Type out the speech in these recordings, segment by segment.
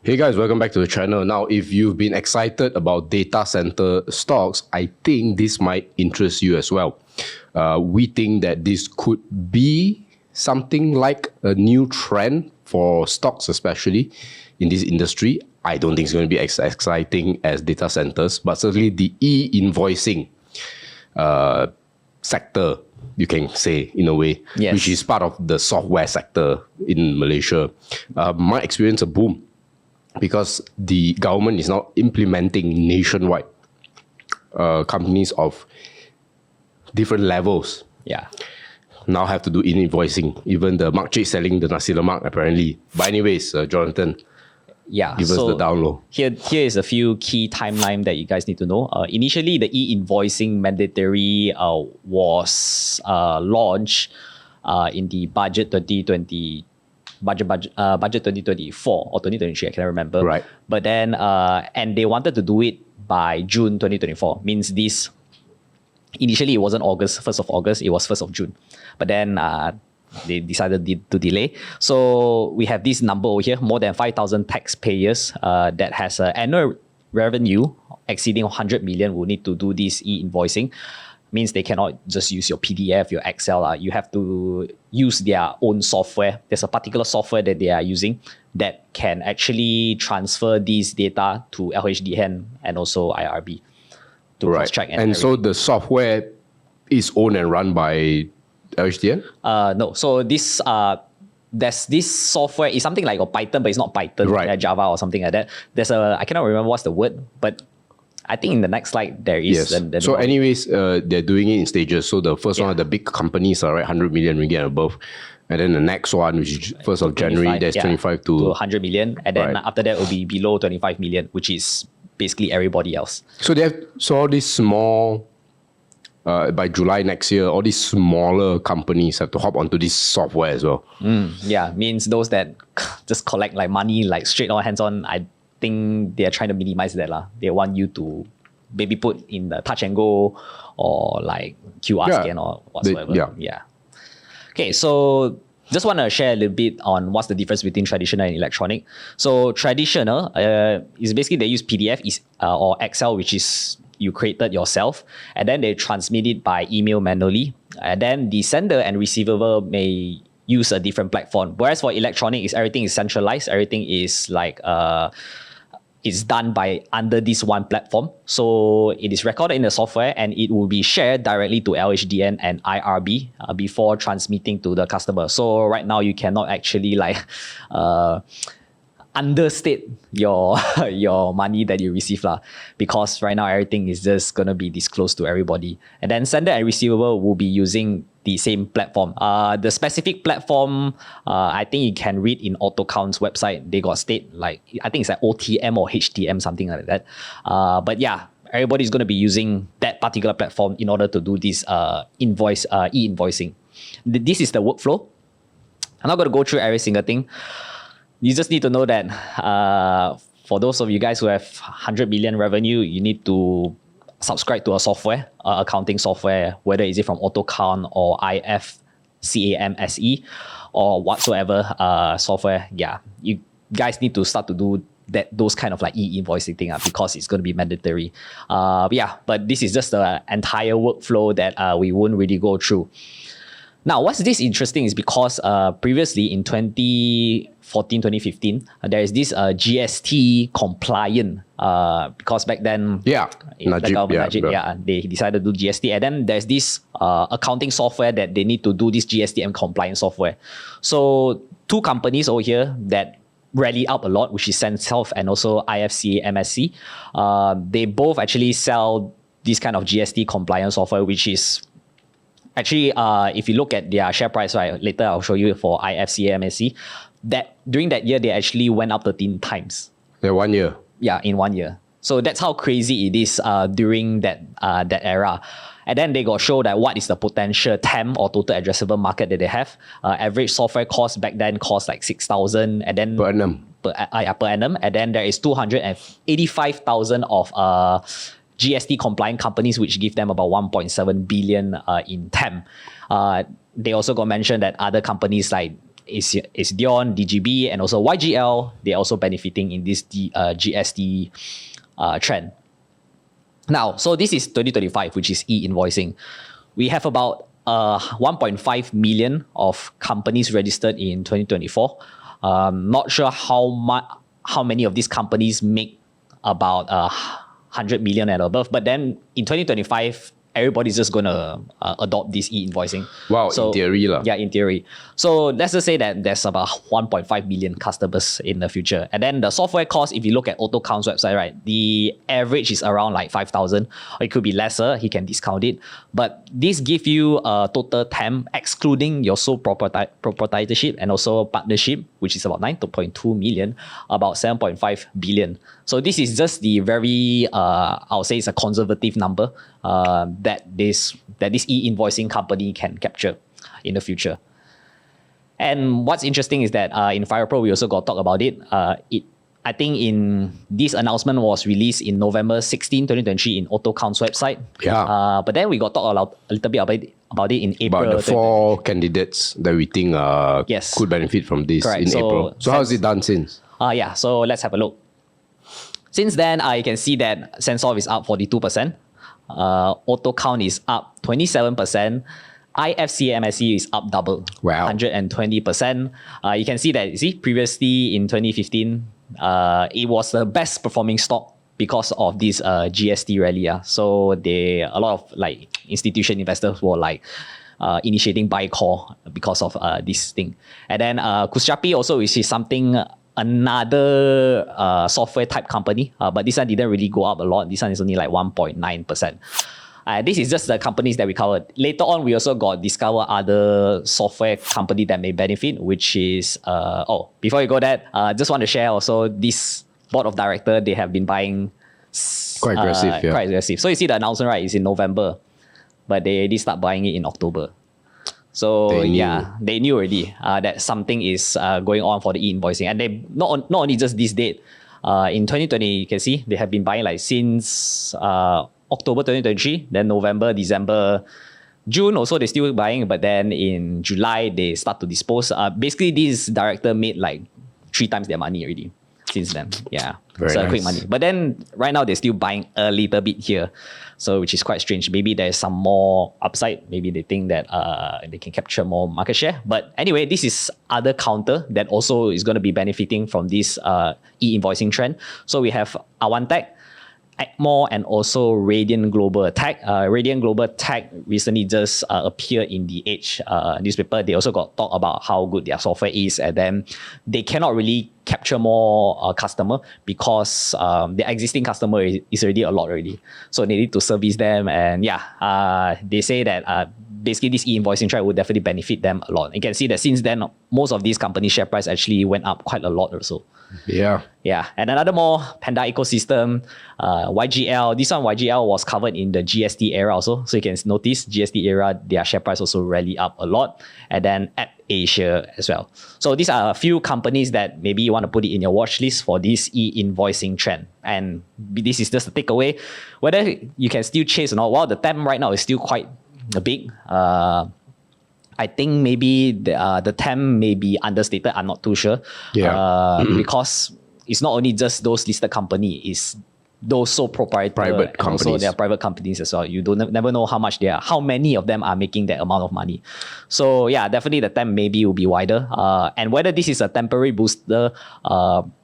Hey guys, welcome back to the channel. Now, if you've been excited about data center stocks, I think this might interest you as well. We think that this could be something like a new trend for stocks, especially in this industry. I don't think it's going to be as exciting as data centers, but certainly the e-invoicing sector, you can say, in a way, Yes. which is part of the software sector in Malaysia, might experience a boom, because the government is now implementing nationwide. Companies of different levels now have to do e-invoicing. Even the makcik selling the nasi lemak, apparently. But anyways, Jonathan, give us the download. Here is a few key timeline that you guys need to know. Initially, the e-invoicing mandatory was launched in the budget 2020. Budget 2024 or 2023, I can't remember. Right. But then, and they wanted to do it by June 2024. Means this, initially it wasn't August, 1st of August, it was 1st of June. But then they decided to delay. So we have this number over here, more than 5,000 taxpayers that has an annual revenue exceeding 100 million will need to do this e-invoicing. Means they cannot just use your PDF, your Excel. You have to use their own software. There's a particular software that they are using that can actually transfer these data to LHDN and also IRB to cross-check. And so the software is owned and run by LHDN? No. So this there's this software is something like a Python, but it's not Python, right. Java or something like that. There's I cannot remember what's the word, but I think in the next slide there is. Yes. So anyways, they're doing it in stages. So the first one, the big companies are 100 million ringgit and above. And then the next one, which is 1st of January, there's 25 to 100 million. And then after that, it will be below 25 million, which is basically everybody else. So they have all these small, by July next year, all these smaller companies have to hop onto this software as well. Means those that just collect like money, like straight on, hands on, I think they are trying to minimize that. They want you to maybe put in the touch and go or like QR scan or whatsoever. Okay, so just want to share a little bit on what's the difference between traditional and electronic. So traditional is basically they use PDF or Excel, which is you created yourself, and then they transmit it by email manually. And then the sender and receiver may use a different platform. Whereas for electronic, everything is centralized. Everything is like it's done by under this one platform. So it is recorded in the software and it will be shared directly to LHDN and IRB before transmitting to the customer. So right now you cannot actually like understate your money that you receive because right now everything is just gonna be disclosed to everybody. And then sender and receiver will be using the same platform. The specific platform, I think you can read in AutoCount's website. They got state like, I think it's like OTM or HTM, something like that. But yeah, everybody's going to be using that particular platform in order to do this e-invoicing. This is the workflow. I'm not going to go through every single thing. You just need to know that for those of you guys who have 100 million revenue, you need to subscribe to a software, accounting software, whether is it from AutoCount or IFCAMSE or whatsoever software. Yeah, you guys need to start to do those kind of like e-invoicing thing because it's going to be mandatory. But this is just the entire workflow that we won't really go through. Now, what's this interesting is because previously in 2014, 2015, there is this GST compliant because back then, the government, they decided to do GST. And then there's this accounting software that they need to do this GSTM compliant software. So two companies over here that rally up a lot, which is Senself and also IFCA MSC. They both actually sell this kind of GST compliant software, which is actually, if you look at their share price, right, later I'll show you for IFCA MSC, that during that year, they actually went up 13 times. In 1 year? Yeah, in 1 year. So that's how crazy it is during that era. And then they got show that what is the potential TAM or total addressable market that they have. Average software cost back then cost like 6,000 and then per annum. Per annum. And then there is 285,000 of GST compliant companies, which give them about 1.7 billion in TAM. They also got mentioned that other companies like is Dion, DGB, and also YGL. They're also benefiting in this GST trend. Now, so this is 2025, which is e-invoicing. We have about 1.5 million of companies registered in 2024. Not sure how many of these companies make about 100 million and above, but then in 2025, everybody's just going to adopt this e-invoicing. Wow, so, in theory lah. Yeah, in theory. So let's just say that there's about 1.5 million customers in the future. And then the software cost, if you look at AutoCount's website, right, the average is around like 5,000. Or it could be lesser, he can discount it. But this gives you a total TAM, excluding your sole proprietorship and also partnership, which is about 9.2 million, about 7.5 billion. So this is just the very, I'll say it's a conservative number that this e-invoicing company can capture in the future. And what's interesting is that in FIRL Pro, we also got to talk about it. I think in this announcement was released in November 16, 2023 in AutoCount's website. Yeah. But then we got to talk a little bit about it in April. About the 4 candidates that we think Yes. could benefit from this Correct. in April. So how's it done since? Yeah, so let's have a look. Since then, you can see that Sensoff is up 42%. AutoCount is up 27%. IFCMSE is up double, Wow. 120%. You can see that, previously in 2015, it was the best performing stock because of this GST rally. So a lot of like institution investors were like initiating buy call because of this thing. And then Kusyapi also, which is another software type company, but this one didn't really go up a lot. This one is only like 1.9%. This is just the companies that we covered. Later on, we also discover other software company that may benefit, which is, before you go there, just want to share also this board of director, they have been buying Quite aggressive, yeah. Quite aggressive. So you see the announcement, right, is in November, but they already start buying it in October. So they knew already that something is going on for the e-invoicing. And they not only just this date, in 2020, you can see they have been buying like since October 2023, then November, December, June also they're still buying, but then in July they start to dispose. Basically, this director made like 3 times their money already since then. Yeah, Very so nice. quick money. But then right now they're still buying a little bit here, so which is quite strange. Maybe there's some more upside. Maybe they think that they can capture more market share. But anyway, this is other counter that also is going to be benefiting from this e-invoicing trend. So we have Awantec, Acmore, and also Radiant Global Tech. Radiant Global Tech recently just appeared in the Edge newspaper. They also got talk about how good their software is, and then they cannot really capture more customer because their existing customer is already a lot already. So they need to service them, and they say that basically this e-invoicing trend would definitely benefit them a lot. You can see that since then, most of these companies' share price actually went up quite a lot or so. Yeah. Yeah, and another more Panda ecosystem, YGL. This one, YGL was covered in the GST era also. So you can notice GST era, their share price also rally up a lot. And then AppAsia as well. So these are a few companies that maybe you want to put it in your watch list for this e-invoicing trend. And this is just a takeaway. Whether you can still chase or not, well, the TAM right now is still quite big. I think maybe the TAM may be understated. I'm not too sure. Yeah. Because it's not only just those listed companies, it's those sole proprietor Private and companies. also their private companies as well. You never know how many of them are making that amount of money. So yeah, definitely the TAM maybe will be wider. And whether this is a temporary booster,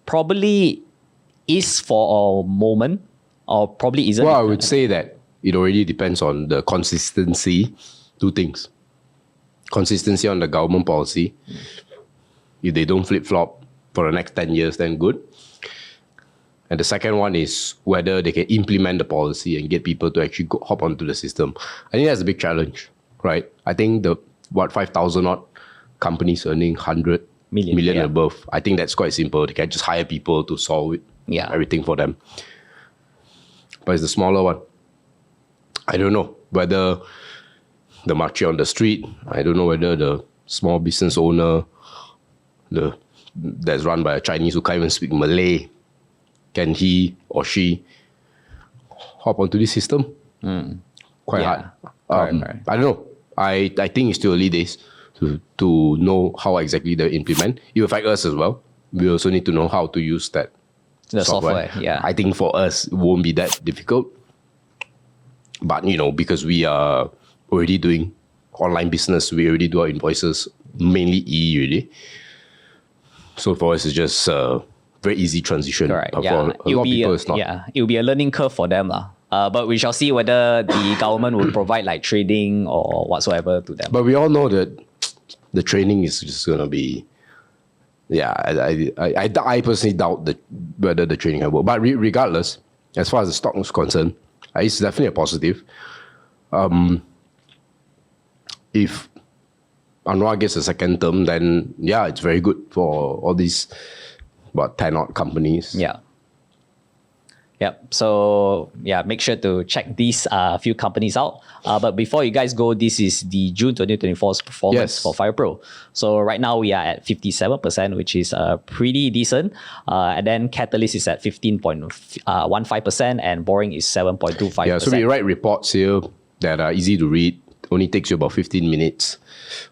probably is for a moment, or probably isn't. Well, I would say that it already depends on the consistency. 2 things. Consistency on the government policy. If they don't flip-flop for the next 10 years, then good. And the second one is whether they can implement the policy and get people to actually hop onto the system. I think that's a big challenge, right? I think 5,000 odd companies earning 100 million above. I think that's quite simple. They can just hire people to solve it, everything for them. But it's the smaller one. I don't know whether the market on the street, I don't know whether the small business owner that's run by a Chinese who can't even speak Malay, can he or she hop onto this system? Quite hard. Correct. I don't know. I think it's still early days to know how exactly they implement. It will affect us as well. We also need to know how to use that The software, yeah. I think for us, it won't be that difficult. But, because we are already doing online business, we already do our invoices, mainly E really. So for us, it's just a very easy transition. Correct. But Yeah. for a lot of people, it's not. Yeah, it will be a learning curve for them. But we shall see whether the government will provide like training or whatsoever to them. But we all know that the training is just going to be, I personally doubt whether the training can work. But regardless, as far as the stock is concerned, it's definitely a positive. If Anwar gets a second term, then it's very good for all these 10 odd companies. Yeah. Yep. So make sure to check these few companies out. But before you guys go, this is the June 2024's performance for FIRL Pro. So right now we are at 57%, which is pretty decent. And then Catalyst is at 15.15%, and Boring is 7.25%. Yeah. So we write reports here that are easy to read. Only takes you about 15 minutes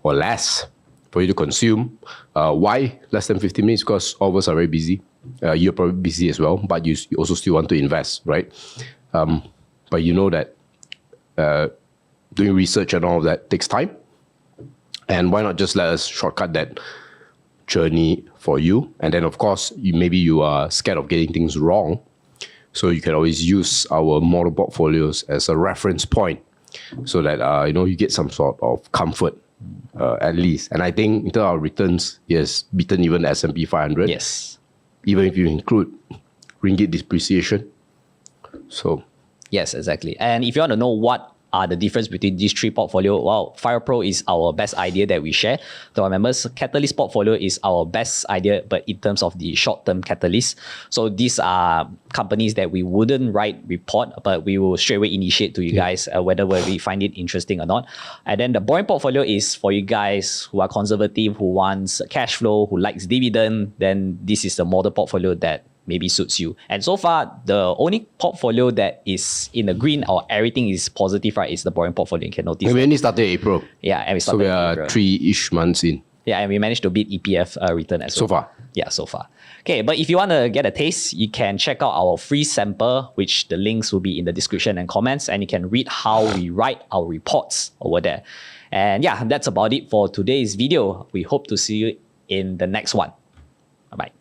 or less for you to consume. Why less than 15 minutes? Because all of us are very busy. You're probably busy as well, but you also still want to invest, right? But you know that doing research and all of that takes time. And why not just let us shortcut that journey for you? And then, of course, maybe you are scared of getting things wrong. So you can always use our model portfolios as a reference point so that, you get some sort of comfort at least. And I think in terms of our returns, it has beaten even the S&P 500. Yes. Even if you include ringgit depreciation. So, yes, exactly. And if you want to know what are the difference between these three portfolio, FIRL Pro is our best idea that we share to our members. Catalyst portfolio is our best idea, but in terms of the short-term catalyst. So these are companies that we wouldn't write report, but we will straight away initiate to you guys whether we find it interesting or not. And then the Boring portfolio is for you guys who are conservative, who wants cash flow, who likes dividend. Then this is the model portfolio that maybe suits you. And so far, the only portfolio that is in the green or everything is positive, right, is the Boring portfolio. You can notice. We only started April. Yeah, and we started So we are April. 3-ish months in. Yeah, and we managed to beat EPF return as well. So far. Yeah, so far. Okay, but if you want to get a taste, you can check out our free sample, which the links will be in the description and comments, and you can read how we write our reports over there. And that's about it for today's video. We hope to see you in the next one. Bye-bye.